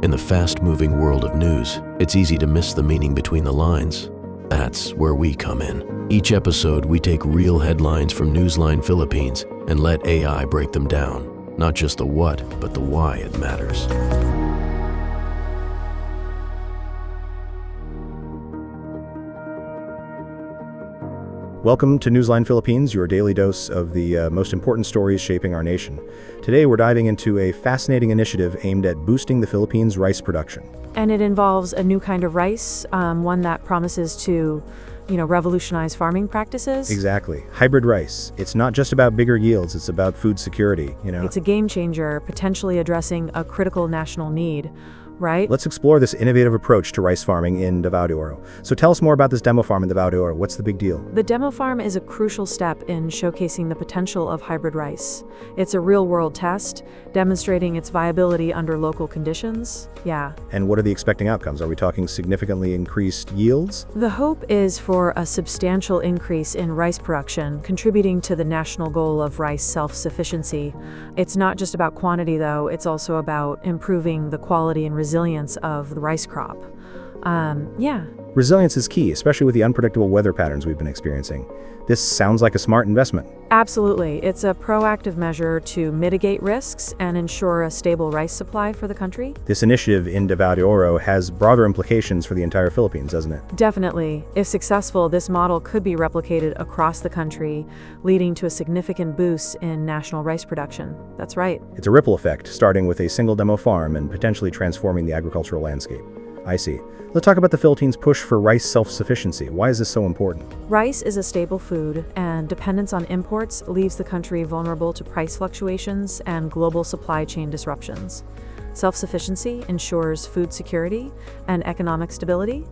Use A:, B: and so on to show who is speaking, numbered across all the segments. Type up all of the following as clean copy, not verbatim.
A: In the fast-moving world of news, it's easy to miss the meaning between the lines. That's where we come in. Each episode, we take real headlines from Newsline Philippines and let AI break them down. Not just the what, but the why it matters.
B: Welcome to Newsline Philippines, your daily dose of the most important stories shaping our nation. Today we're diving into a fascinating initiative aimed at boosting the Philippines' rice production.
C: And it involves a new kind of rice, one that promises to, revolutionize farming practices.
B: Exactly. Hybrid rice. It's not just about bigger yields, it's about food security,
C: It's a game changer, potentially addressing a critical national need. Right?
B: Let's explore this innovative approach to rice farming in Davao de Oro. So tell us more about this demo farm in Davao de Oro. What's the big deal?
C: The demo farm is a crucial step in showcasing the potential of hybrid rice. It's a real-world test, demonstrating its viability under local conditions. Yeah.
B: And what are the expecting outcomes? Are we talking significantly increased yields?
C: The hope is for a substantial increase in rice production, contributing to the national goal of rice self-sufficiency. It's not just about quantity, though. It's also about improving the quality and resilience of the rice crop.
B: Resilience is key, especially with the unpredictable weather patterns we've been experiencing. This sounds like a smart investment.
C: Absolutely. It's a proactive measure to mitigate risks and ensure a stable rice supply for the country.
B: This initiative in Davao de Oro has broader implications for the entire Philippines, doesn't it?
C: Definitely. If successful, this model could be replicated across the country, leading to a significant boost in national rice production. That's right.
B: It's a ripple effect, starting with a single demo farm and potentially transforming the agricultural landscape. I see. Let's talk about the Philippines' push for rice self-sufficiency. Why is this so important?
C: Rice is a staple food, and dependence on imports leaves the country vulnerable to price fluctuations and global supply chain disruptions. Self-sufficiency ensures food security and economic stability.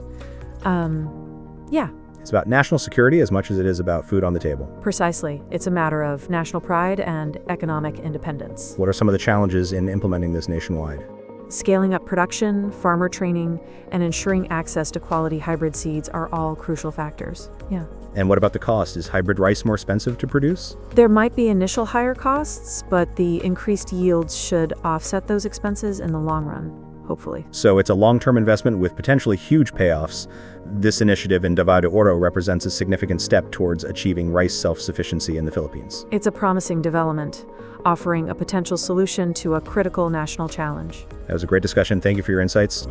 B: It's about national security as much as it is about food on the table.
C: Precisely. It's a matter of national pride and economic independence.
B: What are some of the challenges in implementing this nationwide?
C: Scaling up production, farmer training, and ensuring access to quality hybrid seeds are all crucial factors.
B: And what about the cost? Is hybrid rice more expensive to produce?
C: There might be initial higher costs, but the increased yields should offset those expenses in the long run, hopefully.
B: So it's a long-term investment with potentially huge payoffs. This initiative in Davao de Oro represents a significant step towards achieving rice self-sufficiency in the Philippines.
C: It's a promising development, offering a potential solution to a critical national challenge.
B: That was a great discussion. Thank you for your insights.